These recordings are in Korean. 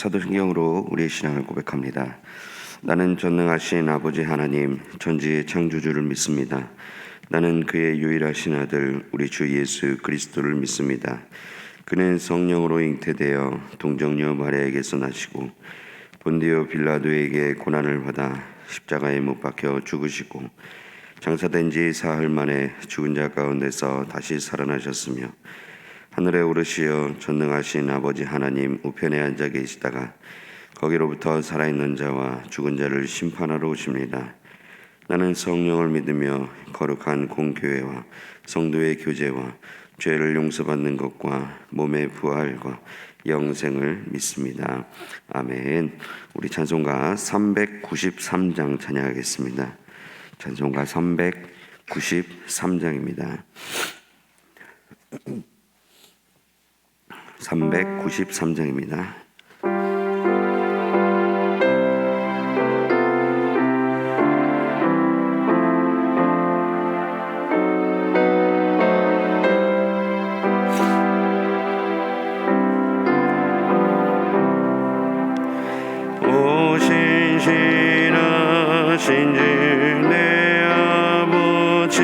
사도신경으로 우리의 신앙을 고백합니다. 나는 전능하신 아버지 하나님 전지의 창조주를 믿습니다. 나는 그의 유일하신 아들 우리 주 예수 그리스도를 믿습니다. 그는 성령으로 잉태되어 동정녀 마리아에게서 나시고 본디오 빌라도에게 고난을 받아 십자가에 못 박혀 죽으시고 장사된 지 사흘 만에 죽은 자 가운데서 다시 살아나셨으며 하늘에 오르시어 전능하신 아버지 하나님 우편에 앉아 계시다가 거기로부터 살아있는 자와 죽은 자를 심판하러 오십니다. 나는 성령을 믿으며 거룩한 공교회와 성도의 교제와 죄를 용서받는 것과 몸의 부활과 영생을 믿습니다. 아멘. 우리 찬송가 393장 찬양하겠습니다. 찬송가 393장입니다. 393장입니다. 오 신실하신 주 내 아버지여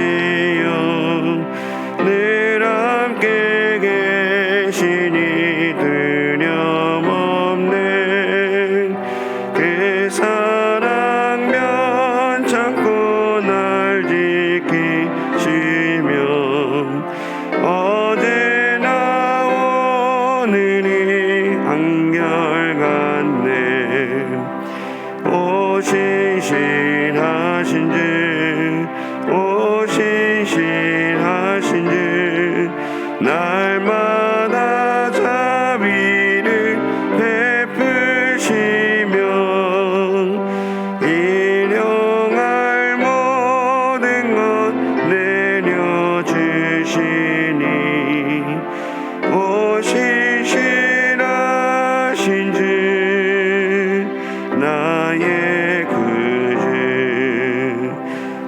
늘 함께 계시니 두려움없네. 그 사랑 면찮고 날 지키시며 어제나 오늘이 한결같네. 오 신실하신 주 오 신실하신 주 날마다 자비를 베푸시며 일용할 모든 것 내려주시니 오 신실하신 주 나의 구주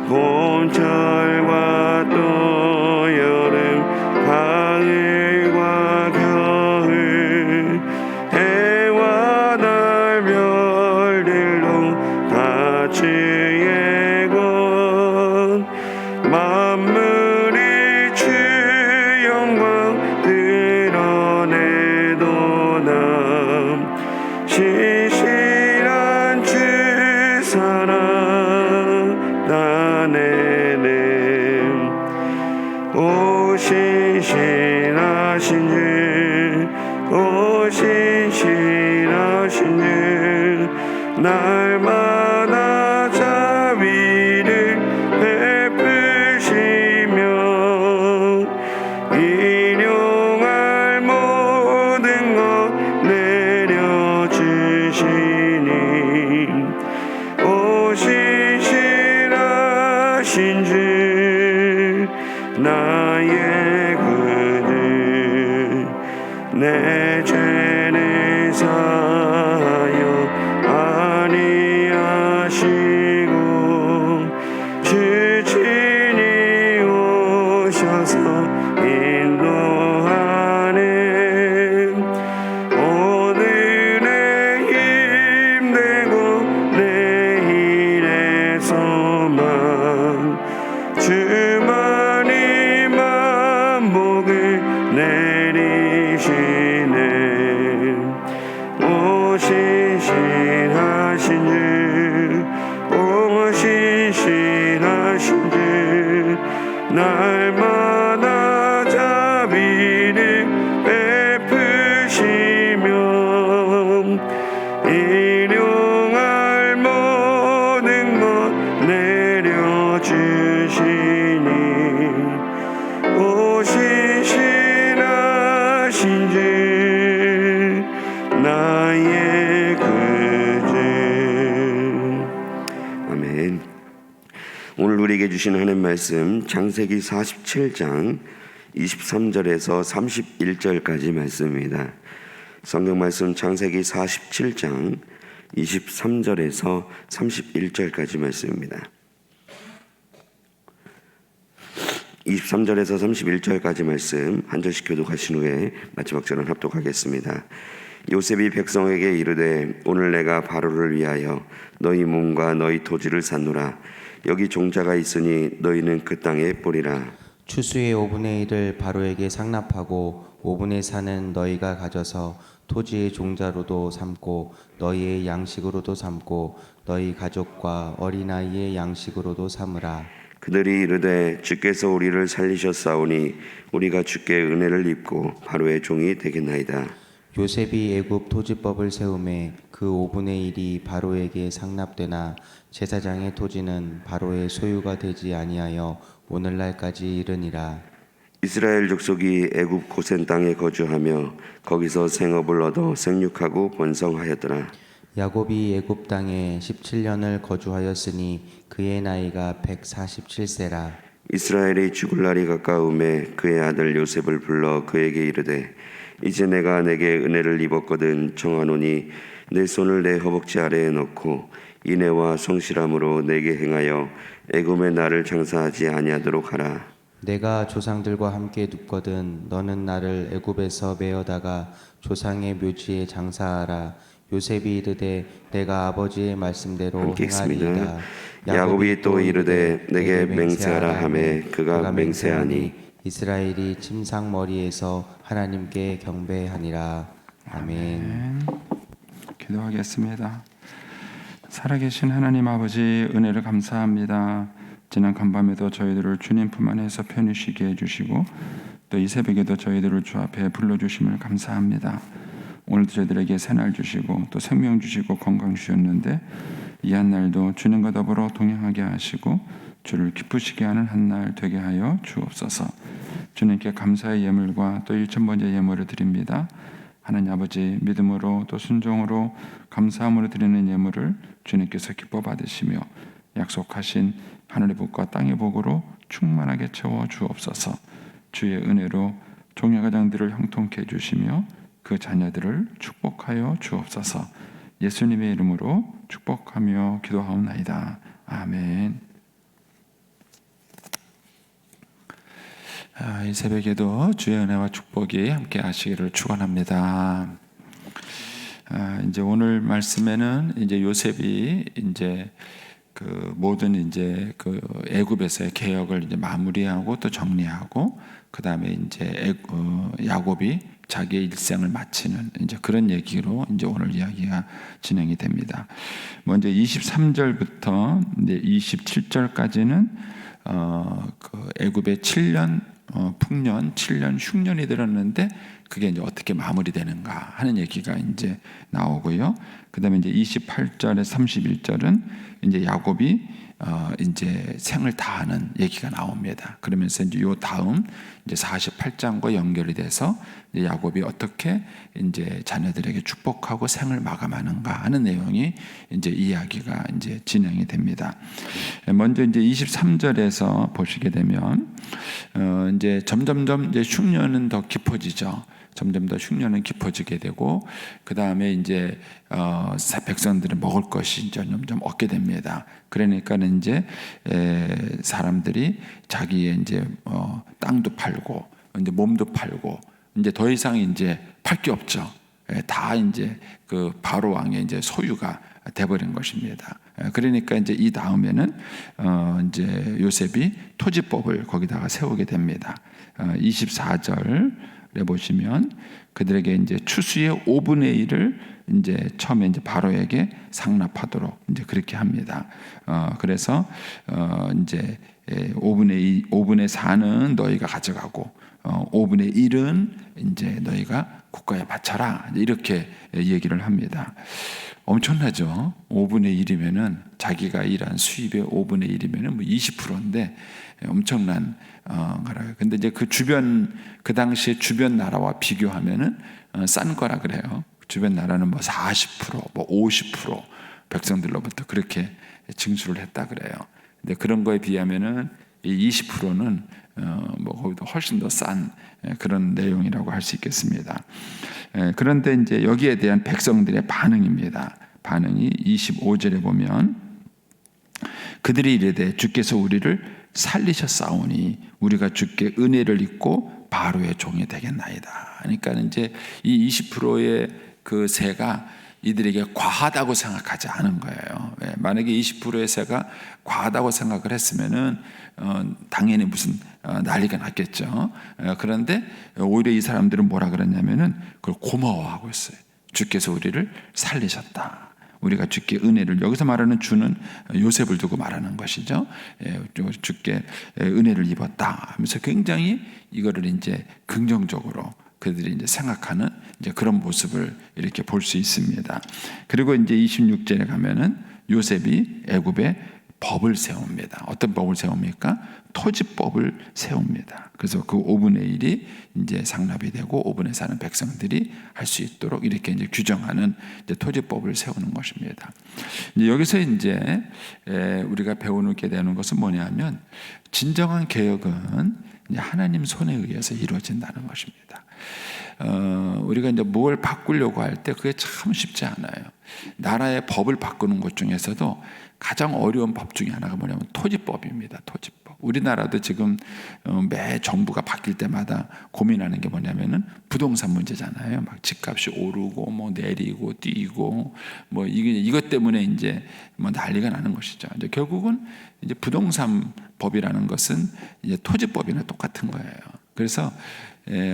봄철과 또 여름 가을과 겨울 해와 달 별들도 다 주의 것 만물이 주 영광 드러내도다. 신실한 주 사랑 나네네. 오 신실하신 주 오 신실하신 주 날마다 자비를 베푸시며 일용할 모든 것 내려주시니 오 신실하신 주 나의 구주 내 죄를 사하여 아니하시고 주 친히 오셔서 인도하네. 오늘의 힘되고 내일의 소망 주만이 만복을 내리시네. 오 신실하신 주 오 신실하신 주 날마다 자비를 베푸시며 일용할 모든 것 내려주시니 오 신실하신 주 나의 구주. 아멘. 오늘 우리에게 주신 하나님 말씀 창세기 47장 23절에서 31절까지 말씀입니다. 성경 말씀 창세기 47장 23절에서 31절까지 말씀입니다. 23절에서 31절까지 말씀 한 절씩 교독하신 후에 마지막 절은 합독하겠습니다. 요셉이 백성에게 이르되 오늘 내가 바로를 위하여 너희 몸과 너희 토지를 샀노라. 여기 종자가 있으니 너희는 그 땅에 뿌리라. 추수의 5분의 1을 바로에게 상납하고 5분의 4는 너희가 가져서 토지의 종자로도 삼고 너희의 양식으로도 삼고 너희 가족과 어린아이의 양식으로도 삼으라. 그들이 이르되 주께서 우리를 살리셨사오니 우리가 주께 은혜를 입고 바로의 종이 되겠나이다. 요셉이 애굽 토지법을 세우매 그 5분의 1이 바로에게 상납되나 제사장의 토지는 바로의 소유가 되지 아니하여 오늘날까지 이르니라. 이스라엘 족속이 애굽 고센 땅에 거주하며 거기서 생업을 얻어 생육하고 번성하였더라. 야곱이 애굽 땅에 17년을 거주하였으니 그의 나이가 147세라. 이스라엘이 죽을 날이 가까움에 그의 아들 요셉을 불러 그에게 이르되 이제 내가 내게 은혜를 입었거든 청하노니 내 손을 내 허벅지 아래에 넣고 인애와 성실함으로 내게 행하여 애굽의 나를 장사하지 아니하도록 하라. 내가 조상들과 함께 눕거든 너는 나를 애굽에서 메어다가 조상의 묘지에 장사하라. 요셉이 이르되 내가 아버지의 말씀대로 함께 읽습니다. 행하리이다. 야곱이 또 이르되 내게 맹세하라 하매 그가 맹세하니 이스라엘이 침상머리에서 하나님께 경배하니라. 아멘. 기도하겠습니다. 살아계신 하나님 아버지, 은혜를 감사합니다. 지난 간밤에도 저희들을 주님 품 안에서 편히 쉬게 해주시고 또 이 새벽에도 저희들을 주 앞에 불러주심을 감사합니다. 오늘도 저희들에게 새날 주시고 또 생명 주시고 건강 주셨는데 이 한 날도 주님과 더불어 동행하게 하시고 주를 기쁘시게 하는 한 날 되게 하여 주옵소서. 주님께 감사의 예물과 또 1,000번째 예물을 드립니다. 하나님 아버지, 믿음으로 또 순종으로 감사함으로 드리는 예물을 주님께서 기뻐 받으시며 약속하신 하늘의 복과 땅의 복으로 충만하게 채워 주옵소서. 주의 은혜로 종려가장들을 형통케 해주시며 그 자녀들을 축복하여 주옵소서. 예수님의 이름으로 축복하며 기도하옵나이다. 아멘. 이 새벽에도 주의 은혜와 축복이 함께 하시기를 축원합니다. 이제 오늘 말씀에는 이제 요셉이 이제 그 모든 이제 그 애굽에서의 개혁을 이제 마무리하고 또 정리하고 그 다음에 이제 야곱이 자기의 일생을 마치는 이제 그런 얘기로 이제 오늘 이야기가 진행이 됩니다. 먼저 23절부터 이제 27절까지는 그 애굽의 7년 풍년, 7년 흉년이 들었는데 그게 이제 어떻게 마무리되는가 하는 얘기가 이제 나오고요. 그다음에 이제 28절에 31절은 이제 야곱이 이제 생을 다하는 얘기가 나옵니다. 그러면서 이제 요 다음 이제 48장과 연결이 돼서 이제 야곱이 어떻게 이제 자녀들에게 축복하고 생을 마감하는가 하는 내용이 이제 이야기가 이제 진행이 됩니다. 먼저 이제 23절에서 보시게 되면 이제 점점점 이제 흉년은 더 깊어지죠. 점점 더 흉년은 깊어지게 되고 그 다음에 이제 백성들은 먹을 것이 점점 얻게 됩니다. 그러니까는 이제 사람들이 자기의 이제 땅도 팔고 이제 몸도 팔고 이제 더 이상 이제 팔 게 없죠. 다 이제 그 바로 왕의 이제 소유가 돼버린 것입니다. 그러니까 이제 이 다음에는 이제 요셉이 토지법을 거기다가 세우게 됩니다. 24절에 보시면 그들에게 이제 추수의 5분의 1을 이제 처음에 이제 바로에게 상납하도록 이제 그렇게 합니다. 그래서 이제 5분의 4는 너희가 가져가고 5분의 1은 이제 너희가 국가에 바쳐라 이렇게 얘기를 합니다. 엄청나죠. 5분의 1이면은 자기가 일한 수입의 5분의 1이면은 뭐 20%인데 엄청난 거라요. 근데 이제 그 주변 그 당시에 주변 나라와 비교하면은 싼 거라 그래요. 주변 나라는 뭐 40%, 뭐 50% 백성들로부터 그렇게 징수를 했다 그래요. 근데 그런 거에 비하면은 이 20%는 뭐 거기도 훨씬 더 싼 그런 내용이라고 할 수 있겠습니다. 그런데 이제 여기에 대한 백성들의 반응입니다. 반응이 25절에 보면 그들이 이르되 주께서 우리를 살리셨사오니 우리가 주께 은혜를 입고 바로의 종이 되겠나이다. 그러니까 이제 이 20%의 그 세가 이들에게 과하다고 생각하지 않은 거예요. 만약에 20%의 세가 과하다고 생각을 했으면은 당연히 무슨 난리가 났겠죠. 그런데 오히려 이 사람들은 뭐라 그랬냐면은 그걸 고마워하고 있어요. 주께서 우리를 살리셨다. 우리가 주께 은혜를, 여기서 말하는 주는 요셉을 두고 말하는 것이죠. 주께 은혜를 입었다 하면서 굉장히 이거를 이제 긍정적으로 그들이 이제 생각하는 이제 그런 모습을 이렇게 볼 수 있습니다. 그리고 이제 26절에 가면은 요셉이 애굽에 법을 세웁니다. 어떤 법을 세웁니까? 토지법을 세웁니다. 그래서 그 5분의 1이 이제 상납이 되고 5분의 4는 백성들이 할 수 있도록 이렇게 이제 규정하는 이제 토지법을 세우는 것입니다. 이제 여기서 이제 우리가 배우게 되는 것은 뭐냐면 진정한 개혁은 이제 하나님 손에 의해서 이루어진다는 것입니다. 우리가 이제 뭘 바꾸려고 할 때 그게 참 쉽지 않아요. 나라의 법을 바꾸는 것 중에서도 가장 어려운 법 중에 하나가 뭐냐면 토지법입니다. 토지법. 우리나라도 지금 매 정부가 바뀔 때마다 고민하는 게 뭐냐면은 부동산 문제잖아요. 막 집값이 오르고 뭐 내리고 뛰고 뭐 이것 때문에 이제 뭐 난리가 나는 것이죠. 이제 결국은 이제 부동산 법이라는 것은 이제 토지법이나 똑같은 거예요. 그래서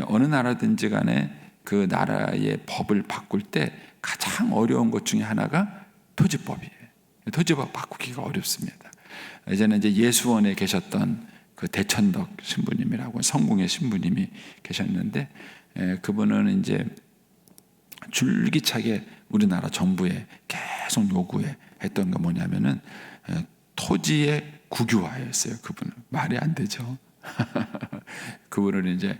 어느 나라든지 간에 그 나라의 법을 바꿀 때 가장 어려운 것 중에 하나가 토지법이에요. 토지법 바꾸기가 어렵습니다. 예전에 이제 예수원에 계셨던 그 대천덕 신부님이라고 성공의 신부님이 계셨는데 그분은 이제 줄기차게 우리나라 정부에 계속 요구해 했던 게 뭐냐면은 토지의 국유화였어요. 그분은 말이 안 되죠. 그분은 이제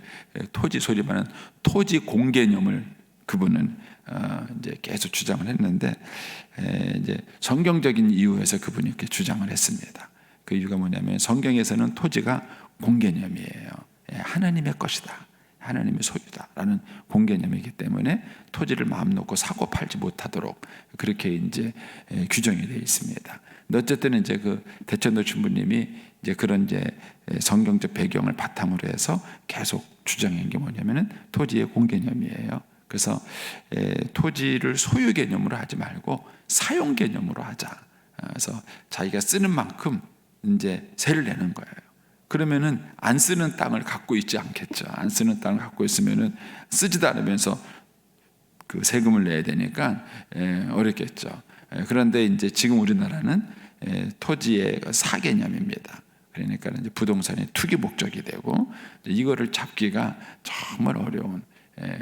토지 소리만은 토지 공개념을 그분은 이제 계속 주장을 했는데 이제 성경적인 이유에서 그분이 이렇게 주장을 했습니다. 그 이유가 뭐냐면 성경에서는 토지가 공개념이에요. 하나님의 것이다. 하나님의 소유다라는 공개념이기 때문에 토지를 마음 놓고 사고 팔지 못하도록 그렇게 이제 규정이 되어 있습니다. 어쨌든 이제 그 대천도 신부님이 이제 그런 이제 성경적 배경을 바탕으로 해서 계속 주장한 게 뭐냐면은 토지의 공개념이에요. 그래서 토지를 소유 개념으로 하지 말고 사용 개념으로 하자. 그래서 자기가 쓰는 만큼 이제 세를 내는 거예요. 그러면은 안 쓰는 땅을 갖고 있지 않겠죠. 안 쓰는 땅을 갖고 있으면은 쓰지도 않으면서 그 세금을 내야 되니까 어렵겠죠. 그런데 이제 지금 우리나라는 토지의 사개념입니다. 그러니까 이제 부동산이 투기 목적이 되고 이거를 잡기가 정말 어려운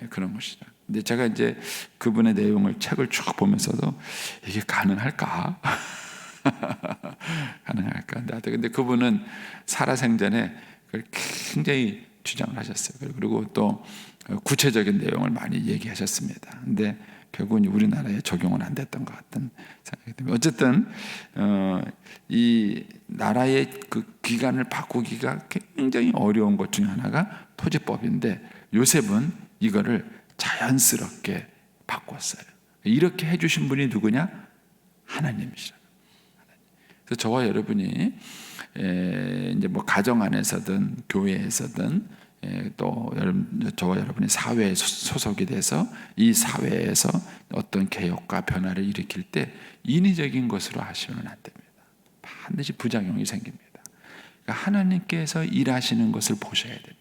그런 것이죠. 근데 제가 이제 그분의 내용을 책을 쭉 보면서도 이게 가능할까? 가능할까? 근데 그분은 살아생전에 그걸 굉장히 주장을 하셨어요. 그리고 또 구체적인 내용을 많이 얘기하셨습니다. 근데 결국은 우리나라에 적용은 안 됐던 것 같은 생각이 듭니다. 어쨌든 이 나라의 그 기간을 바꾸기가 굉장히 어려운 것 중에 하나가 토지법인데 요셉은 이거를 자연스럽게 바꿨어요. 이렇게 해주신 분이 누구냐? 하나님이시라. 그래서 저와 여러분이 이제 뭐 가정 안에서든 교회에서든 또 저와 여러분이 사회에 소속이 돼서 이 사회에서 어떤 개혁과 변화를 일으킬 때 인위적인 것으로 하시면 안 됩니다. 반드시 부작용이 생깁니다. 그러니까 하나님께서 일하시는 것을 보셔야 됩니다.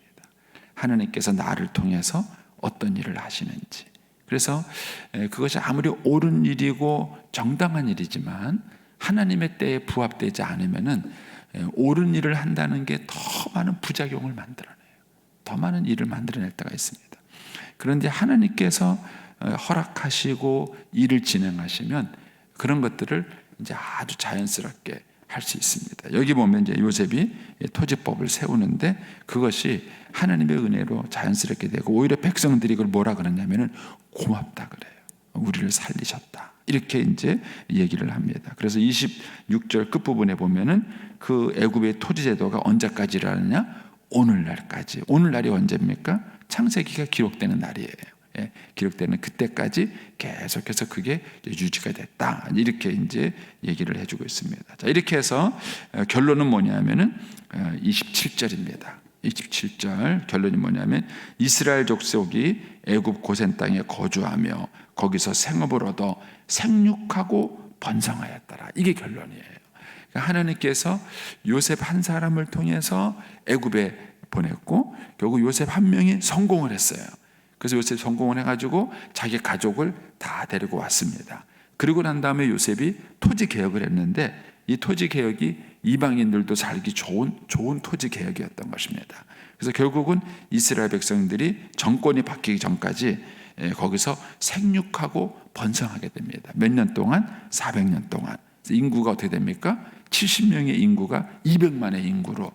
하나님께서 나를 통해서 어떤 일을 하시는지. 그래서 그것이 아무리 옳은 일이고 정당한 일이지만 하나님의 때에 부합되지 않으면은 옳은 일을 한다는 게 더 많은 부작용을 만들어내요. 더 많은 일을 만들어낼 때가 있습니다. 그런데 하나님께서 허락하시고 일을 진행하시면 그런 것들을 이제 아주 자연스럽게 할 수 있습니다. 여기 보면 이제 요셉이 토지법을 세우는데 그것이 하나님의 은혜로 자연스럽게 되고 오히려 백성들이 그걸 뭐라 그러냐면은 고맙다 그래요. 우리를 살리셨다. 이렇게 이제 얘기를 합니다. 그래서 26절 끝부분에 보면은 그 애굽의 토지 제도가 언제까지라느냐? 오늘날까지. 오늘날이 언제입니까? 창세기가 기록되는 날이에요. 기록되는 그때까지 계속해서 그게 유지가 됐다. 이렇게 이제 얘기를 해주고 있습니다. 자, 이렇게 해서 결론은 뭐냐면은 27절입니다. 27절 결론이 뭐냐면 이스라엘 족속이 애굽 고센 땅에 거주하며 거기서 생업을 얻어 생육하고 번성하였더라. 이게 결론이에요. 그러니까 하나님께서 요셉 한 사람을 통해서 애굽에 보냈고 결국 요셉 한 명이 성공을 했어요. 그래서 요셉 성공을 해가지고 자기 가족을 다 데리고 왔습니다. 그리고 난 다음에 요셉이 토지 개혁을 했는데 이 토지 개혁이 이방인들도 살기 좋은 토지 개혁이었던 것입니다. 그래서 결국은 이스라엘 백성들이 정권이 바뀌기 전까지 거기서 생육하고 번성하게 됩니다. 몇 년 동안? 400년 동안. 인구가 어떻게 됩니까? 70명의 인구가 200만의 인구로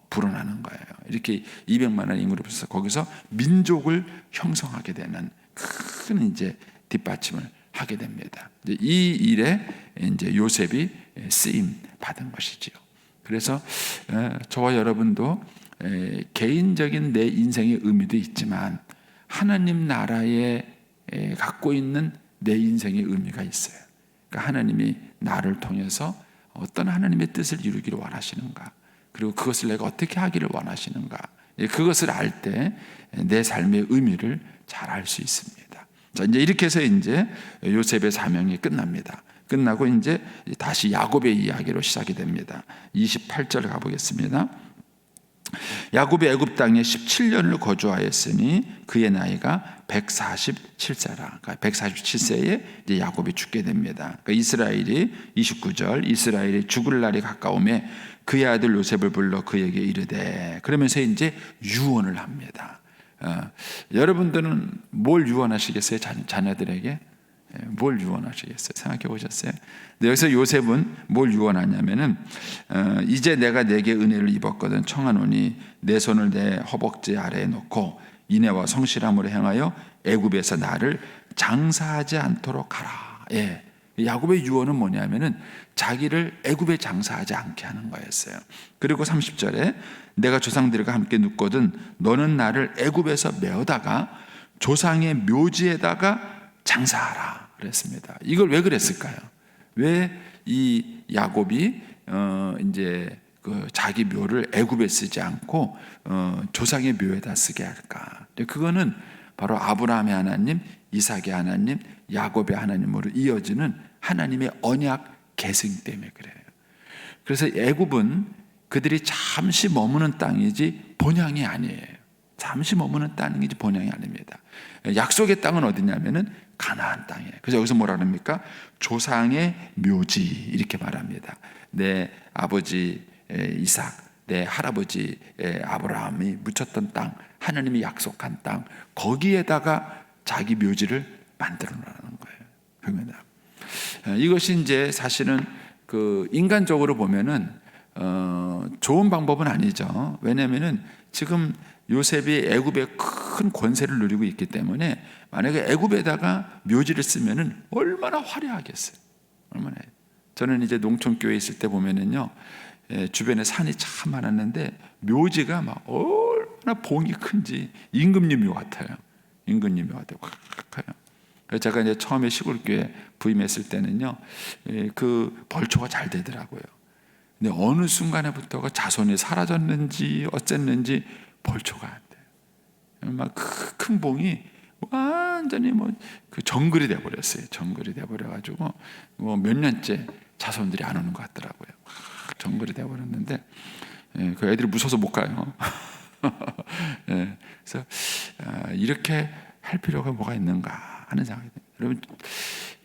불어나는 거예요. 이렇게 200만의 인구로 불어서 거기서 민족을 형성하게 되는 큰 이제 뒷받침을 하게 됩니다. 이 일에 이제 요셉이 쓰임 받은 것이지요. 그래서 저와 여러분도 개인적인 내 인생의 의미도 있지만 하나님 나라에 갖고 있는 내 인생의 의미가 있어요. 그러니까 하나님이 나를 통해서 어떤 하나님의 뜻을 이루기를 원하시는가, 그리고 그것을 내가 어떻게 하기를 원하시는가, 그것을 알 때 내 삶의 의미를 잘 알 수 있습니다. 자, 이제 이렇게 해서 이제 요셉의 사명이 끝납니다. 끝나고 이제 다시 야곱의 이야기로 시작이 됩니다. 28절 가보겠습니다. 야곱이 애굽 땅에 17년을 거주하였으니 그의 나이가 147세라. 그러니까 147세에 이제 야곱이 죽게 됩니다. 그러니까 이스라엘이 29절 이스라엘이 죽을 날이 가까우매 그의 아들 요셉을 불러 그에게 이르되, 그러면서 이제 유언을 합니다. 여러분들은 뭘 유언하시겠어요? 자녀들에게 뭘 유언하시겠어요? 생각해 보셨어요? 여기서 요셉은 뭘 유언하냐면은 이제 내가 내게 은혜를 입었거든 청하노니 내 손을 내 허벅지 아래에 놓고 인애와 성실함으로 행하여 애굽에서 나를 장사하지 않도록 하라. 예. 야곱의 유언은 뭐냐면은 자기를 애굽에 장사하지 않게 하는 거였어요. 그리고 30절에 내가 조상들과 함께 눕거든 너는 나를 애굽에서 메어다가 조상의 묘지에다가 장사하라 그랬습니다. 이걸 왜 그랬을까요? 왜 이 야곱이 이제 그 자기 묘를 애굽에 쓰지 않고 조상의 묘에다 쓰게 할까? 그거는 바로 아브라함의 하나님, 이삭의 하나님, 야곱의 하나님으로 이어지는 하나님의 언약 계승 때문에 그래요. 그래서 애굽은 그들이 잠시 머무는 땅이지 본향이 아니에요. 잠시 머무는 땅이지 본향이 아닙니다. 약속의 땅은 어디냐면은 가나안 땅이에요. 그래서 여기서 뭐라 합니까? 조상의 묘지 이렇게 말합니다. 내 아버지 이삭, 내 할아버지 아브라함이 묻혔던 땅, 하나님이 약속한 땅, 거기에다가 자기 묘지를 만들어 놓는 거예요. 이것이 이제 사실은 그 인간적으로 보면은 좋은 방법은 아니죠. 왜냐하면은 지금 요셉이 애굽에 큰 권세를 누리고 있기 때문에 만약에 애굽에다가 묘지를 쓰면은 얼마나 화려하겠어요. 얼마나. 저는 이제 농촌 교회에 있을 때 보면은요, 주변에 산이 참 많았는데 묘지가 막 얼마나 봉이 큰지 임금님묘 같아요. 임금님묘 같아요. 확해요. 그래서 제가 이제 처음에 시골교회 부임했을 때는요, 그 벌초가 잘 되더라고요. 근데 어느 순간에부터가 자손이 사라졌는지 어쨌는지 벌초가 안 돼요. 막 큰 봉이 완전히 뭐 그 정글이 돼 버렸어요. 정글이 돼 버려 가지고 뭐 몇 년째 자손들이 안 오는 것 같더라고요. 정글이 돼 버렸는데 그 애들이 무서워서 못 가요. 그래서 이렇게 할 필요가 뭐가 있는가 하는 생각이 듭니다.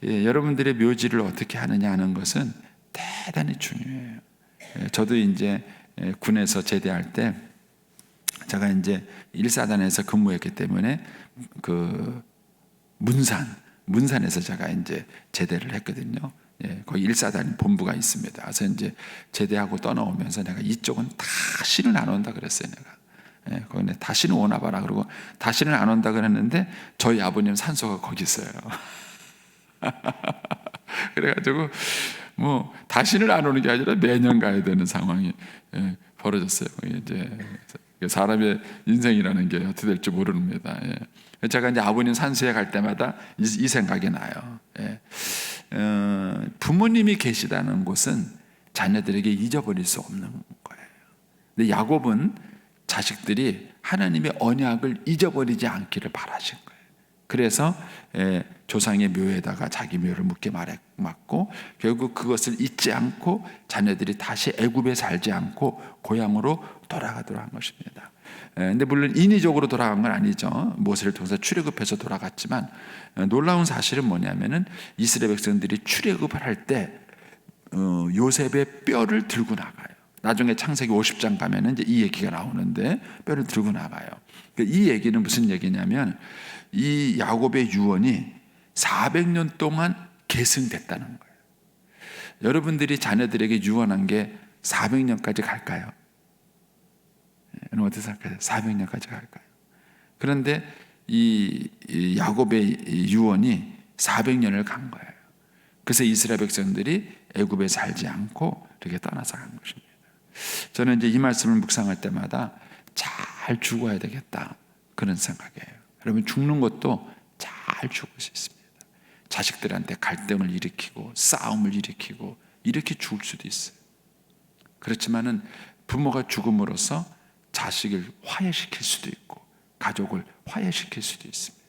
여러분들의 묘지를 어떻게 하느냐 하는 것은 대단히 중요해요. 저도 이제 군에서 제대할 때 제가 이제 1사단에서 근무했기 때문에 그 문산에서 제가 이제 제대를 했거든요. 거기 1사단 본부가 있습니다. 그래서 이제 제대하고 떠나오면서 내가 이쪽은 다시는 안 온다 그랬어요. 내가 거기 다시는 오나 봐라 그러고 다시는 안 온다 그랬는데 저희 아버님 산소가 거기 있어요. 그래가지고 뭐 다시는 안 오는 게 아니라 매년 가야 되는 상황이 벌어졌어요. 이제 사람의 인생이라는 게 어떻게 될지 모릅니다. 제가 이제 아버님 산소에 갈 때마다 이 생각이 나요. 부모님이 계시다는 곳은 자녀들에게 잊어버릴 수 없는 거예요. 근데 야곱은 자식들이 하나님의 언약을 잊어버리지 않기를 바라신 거예요. 그래서 조상의 묘에다가 자기 묘를 묻게 맞고 결국 그것을 잊지 않고 자녀들이 다시 애굽에 살지 않고 고향으로 돌아가도록 한 것입니다. 근데 물론 인위적으로 돌아간 건 아니죠. 모세를 통해서 출애굽해서 돌아갔지만 놀라운 사실은 뭐냐면은 이스라엘 백성들이 출애굽을 할 때 요셉의 뼈를 들고 나가요. 나중에 창세기 50장 가면은 이제 이 얘기가 나오는데 뼈를 들고 나가요. 이 얘기는 무슨 얘기냐면 이 야곱의 유언이 400년 동안 계승됐다는 거예요. 여러분들이 자녀들에게 유언한 게 400년까지 갈까요? 여러분 어떻게 생각하세요? 400년까지 갈까요? 그런데 이 야곱의 유언이 400년을 간 거예요. 그래서 이스라엘 백성들이 애굽에 살지 않고 이렇게 떠나서 간 것입니다. 저는 이제 이 말씀을 묵상할 때마다 잘 죽어야 되겠다 그런 생각이에요. 여러분 죽는 것도 잘 죽을 수 있습니다. 자식들한테 갈등을 일으키고 싸움을 일으키고 이렇게 죽을 수도 있어요. 그렇지만은 부모가 죽음으로써 자식을 화해시킬 수도 있고 가족을 화해시킬 수도 있습니다.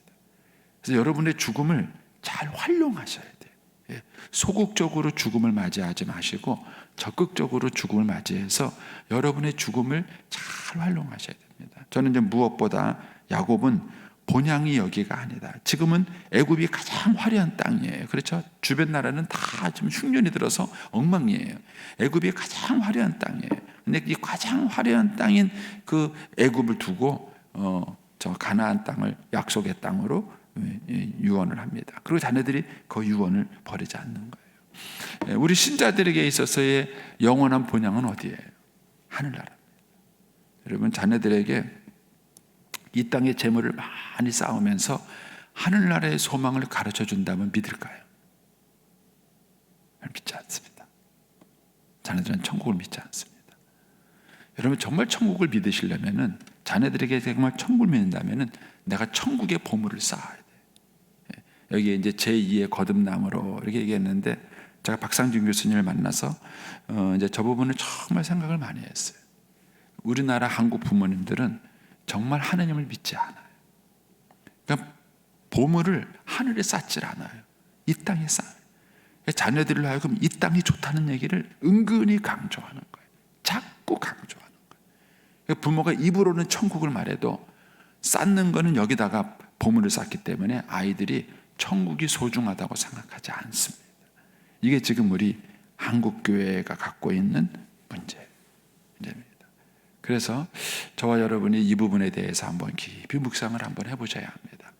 그래서 여러분의 죽음을 잘 활용하셔야 돼요. 소극적으로 죽음을 맞이하지 마시고 적극적으로 죽음을 맞이해서 여러분의 죽음을 잘 활용하셔야 됩니다. 저는 이제 무엇보다 야곱은 본향이 여기가 아니다. 지금은 애굽이 가장 화려한 땅이에요. 그렇죠? 주변 나라는 다 지금 흉년이 들어서 엉망이에요. 애굽이 가장 화려한 땅이에요. 근데 이 가장 화려한 땅인 그 애굽을 두고 저 가나안 땅을 약속의 땅으로 유언을 합니다. 그리고 자녀들이 그 유언을 버리지 않는 거예요. 우리 신자들에게 있어서의 영원한 본향은 어디예요? 하늘나라입니다. 여러분 자녀들에게 이 땅의 재물을 많이 쌓으면서 하늘나라의 소망을 가르쳐 준다면 믿을까요? 믿지 않습니다. 자녀들은 천국을 믿지 않습니다. 여러분 정말 천국을 믿으시려면은 자녀들에게 정말 천국을 믿는다면은 내가 천국의 보물을 쌓아야 돼. 여기에 이제 제2의 거듭남으로 이렇게 얘기했는데 제가 박상준 교수님을 만나서 이제 저 부분을 정말 생각을 많이 했어요. 우리나라 한국 부모님들은 정말 하느님을 믿지 않아요. 그러니까 보물을 하늘에 쌓질 않아요. 이 땅에 쌓아요. 자녀들을 하여금 이 땅이 좋다는 얘기를 은근히 강조하는 거예요. 자꾸 강조하는 거예요. 그러니까 부모가 입으로는 천국을 말해도 쌓는 거는 여기다가 보물을 쌓기 때문에 아이들이 천국이 소중하다고 생각하지 않습니다. 이게 지금 우리 한국교회가 갖고 있는 문제입니다. 그래서 저와 여러분이 이 부분에 대해서 한번 깊이 묵상을 한번 해보셔야 합니다.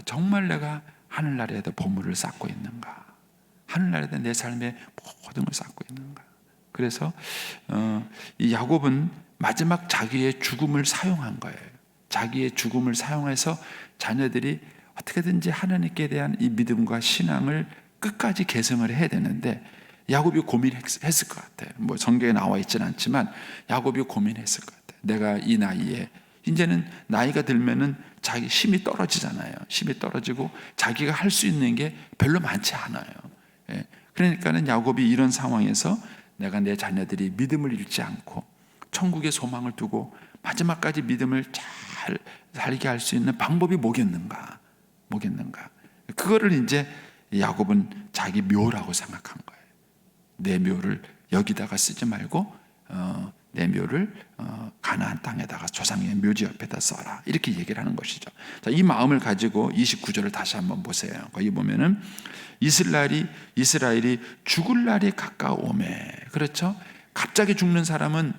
정말 내가 하늘나라에다 보물을 쌓고 있는가? 하늘나라에다 내 삶의 모든 걸 쌓고 있는가? 그래서 이 야곱은 마지막 자기의 죽음을 사용한 거예요. 자기의 죽음을 사용해서 자녀들이 어떻게든지 하나님께 대한 이 믿음과 신앙을 끝까지 계승을 해야 되는데 야곱이 고민했을 것 같아요. 뭐 성경에 나와 있지는 않지만 야곱이 고민했을 것 같아요. 내가 이 나이에 이제는 나이가 들면은 자기 힘이 떨어지잖아요. 힘이 떨어지고 자기가 할 수 있는 게 별로 많지 않아요. 그러니까는 야곱이 이런 상황에서 내가 내 자녀들이 믿음을 잃지 않고 천국의 소망을 두고 마지막까지 믿음을 잘 살게 할 수 있는 방법이 뭐겠는가? 그거를 이제 야곱은 자기 묘라고 생각한 거예요. 내 묘를 여기다가 쓰지 말고 내 묘를 가나안 땅에다가 조상의 묘지 옆에다 써라. 이렇게 얘기를 하는 것이죠. 자, 이 마음을 가지고 29절을 다시 한번 보세요. 거기 보면은 이스라엘이 죽을 날이 가까우매. 그렇죠? 갑자기 죽는 사람은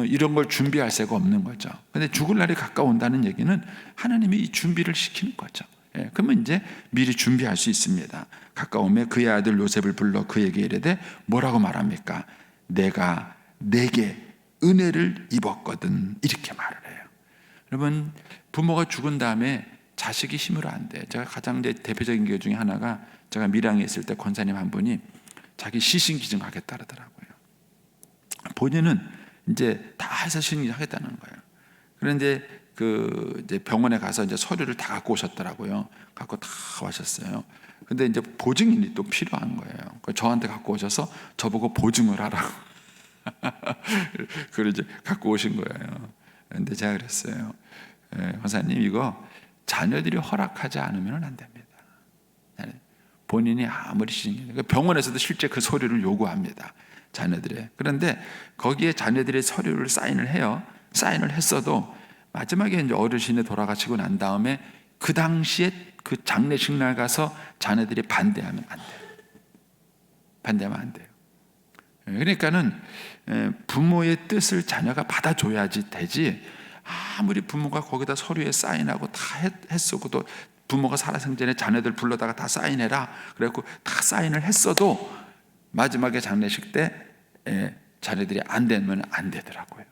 이런 걸 준비할 새가 없는 거죠. 근데 죽을 날이 가까운다는 얘기는 하나님이 이 준비를 시키는 거죠. 그러면 이제 미리 준비할 수 있습니다. 가까우매 그의 아들 요셉을 불러 그에게 이르되 뭐라고 말합니까? 내가 내게 은혜를 입었거든. 이렇게 말을 해요. 여러분 부모가 죽은 다음에 자식이 힘으로 안 돼. 제가 가장 대표적인 게 중에 하나가 제가 밀양에 있을 때 권사님 한 분이 자기 시신기증 하겠다 그러더라고요. 본인은 이제 다 해서 시신기증 하겠다는 거예요. 그런데 이제 병원에 가서 이제 서류를 다 갖고 오셨더라고요. 갖고 다 와셨어요. 근데 이제 보증인이 또 필요한 거예요. 저한테 갖고 오셔서 저보고 보증을 하라고. 그걸 이제 갖고 오신 거예요. 근데 제가 그랬어요. 권사님 이거 자녀들이 허락하지 않으면 안 됩니다. 본인이 아무리 병원에서도 실제 그 서류를 요구합니다. 자녀들의. 그런데 거기에 자녀들의 서류를 사인을 해요. 사인을 했어도 마지막에 이제 어르신이 돌아가시고 난 다음에 그 당시에 그 장례식 날 가서 자녀들이 반대하면 안 돼요. 반대하면 안 돼요. 그러니까는 부모의 뜻을 자녀가 받아줘야지 되지, 아무리 부모가 거기다 서류에 사인하고 다 했었고, 또 부모가 살아생전에 자녀들 불러다가 다 사인해라 그래갖고 다 사인을 했어도 마지막에 장례식 때 자녀들이 안 되면 안 되더라고요.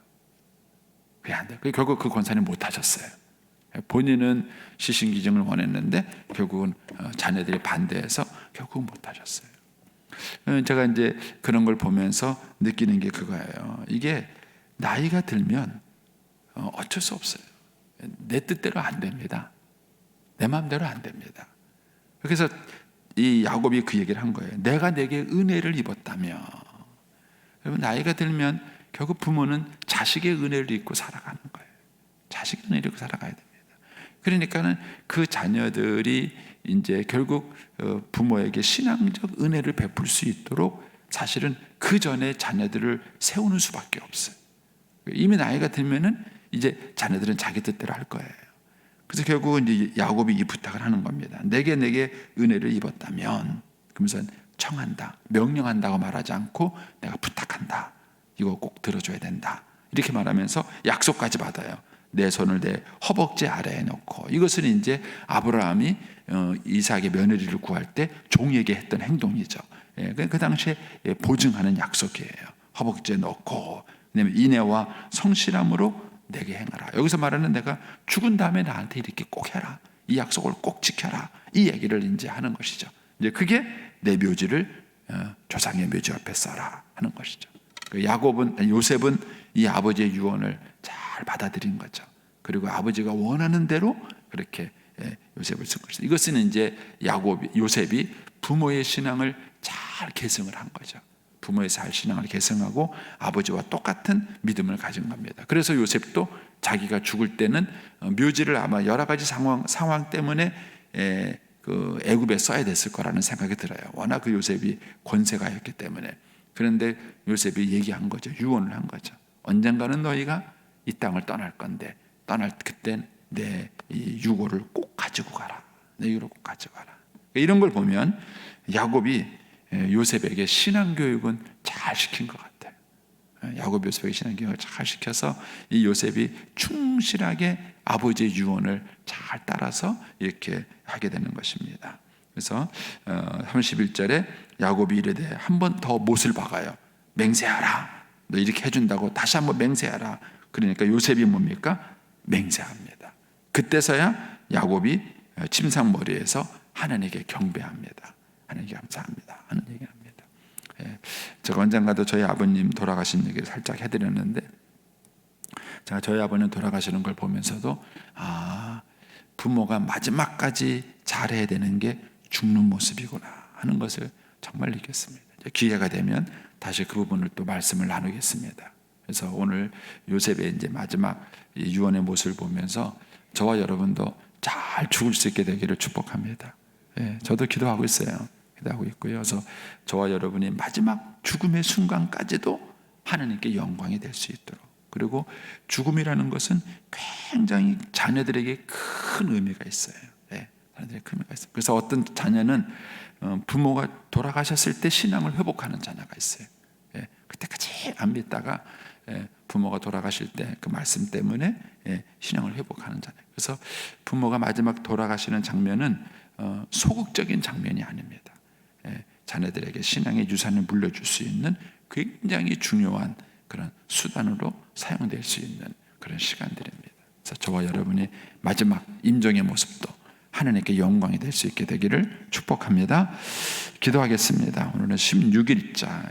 그게 안 돼요. 결국 그 권사님 못 하셨어요. 본인은 시신기증을 원했는데 결국은 자녀들이 반대해서 결국은 못 하셨어요. 제가 이제 그런 걸 보면서 느끼는 게 그거예요. 이게 나이가 들면 어쩔 수 없어요. 내 뜻대로 안 됩니다. 내 마음대로 안 됩니다. 그래서 이 야곱이 그 얘기를 한 거예요. 내가 내게 은혜를 입었다며. 여러분, 나이가 들면 결국 부모는 자식의 은혜를 입고 살아가는 거예요. 자식의 은혜를 입고 살아가야 됩니다. 그러니까는 그 자녀들이 이제 결국 부모에게 신앙적 은혜를 베풀 수 있도록 사실은 그 전에 자녀들을 세우는 수밖에 없어요. 이미 나이가 들면은 이제 자녀들은 자기 뜻대로 할 거예요. 그래서 결국은 이제 야곱이 이 부탁을 하는 겁니다. 내게 은혜를 입었다면, 그러면서 청한다, 명령한다고 말하지 않고 내가 부탁한다, 이거 꼭 들어줘야 된다, 이렇게 말하면서 약속까지 받아요. 내 손을 내 허벅지 아래에 놓고. 이것은 이제 아브라함이 이삭의 며느리를 구할 때 종에게 했던 행동이죠. 그 당시에 보증하는 약속이에요. 허벅지에 놓고, 왜냐하면 인애와 성실함으로 내게 행하라. 여기서 말하는 내가 죽은 다음에 나한테 이렇게 꼭 해라, 이 약속을 꼭 지켜라, 이 얘기를 이제 하는 것이죠. 이제 그게 내 묘지를 조상의 묘지 옆에 써라 하는 것이죠. 요셉은 이 아버지의 유언을 잘 받아들인 거죠. 그리고 아버지가 원하는 대로 그렇게 요셉을 쓴 것이죠. 이것은 이제 요셉이 부모의 신앙을 잘 계승을 한 거죠. 부모의 잘 신앙을 계승하고 아버지와 똑같은 믿음을 가진 겁니다. 그래서 요셉도 자기가 죽을 때는 묘지를 아마 여러 가지 상황 때문에 그 애굽에 써야 됐을 거라는 생각이 들어요. 워낙 그 요셉이 권세가였기 때문에. 그런데 요셉이 얘기한 거죠. 유언을 한 거죠. 언젠가는 너희가 이 땅을 떠날 건데, 떠날 그땐 내 이 유고를 꼭 가지고 가라. 내 유고를 꼭 가지고 가라. 이런 걸 보면 야곱이 요셉에게 신앙교육은 잘 시킨 것 같아요. 야곱이 요셉에게 신앙교육을 잘 시켜서 이 요셉이 충실하게 아버지의 유언을 잘 따라서 이렇게 하게 되는 것입니다. 그래서 31절에 야곱이 이르되 한 번 더 못을 박아요. 맹세하라. 너 이렇게 해준다고 다시 한번 맹세하라. 그러니까 요셉이 뭡니까? 맹세합니다. 그때서야 야곱이 침상머리에서 하나님께 경배합니다. 하나님께 감사합니다 하는 얘기를 합니다. 제가 언젠가도 저희 아버님 돌아가신 얘기를 살짝 해드렸는데, 제가 저희 아버님 돌아가시는 걸 보면서도 부모가 마지막까지 잘해야 되는 게 죽는 모습이구나 하는 것을 정말 느꼈습니다. 기회가 되면 다시 그 부분을 또 말씀을 나누겠습니다. 그래서 오늘 요셉의 이제 마지막 유언의 모습을 보면서 저와 여러분도 잘 죽을 수 있게 되기를 축복합니다. 저도 기도하고 있어요. 기도하고 있고요. 그래서 저와 여러분이 마지막 죽음의 순간까지도 하나님께 영광이 될 수 있도록, 그리고 죽음이라는 것은 굉장히 자녀들에게 큰 의미가 있어요. 자녀들에게 큰 의미가 있어요. 그래서 어떤 자녀는 부모가 돌아가셨을 때 신앙을 회복하는 자녀가 있어요. 그때까지 안 믿다가 부모가 돌아가실 때 그 말씀 때문에 신앙을 회복하는 자녀. 그래서 부모가 마지막 돌아가시는 장면은 소극적인 장면이 아닙니다. 자녀들에게 신앙의 유산을 물려줄 수 있는 굉장히 중요한 그런 수단으로 사용될 수 있는 그런 시간들입니다. 그래서 저와 여러분이 마지막 임종의 모습도 하나님께 영광이 될 수 있게 되기를 축복합니다. 기도하겠습니다. 오늘은 16일자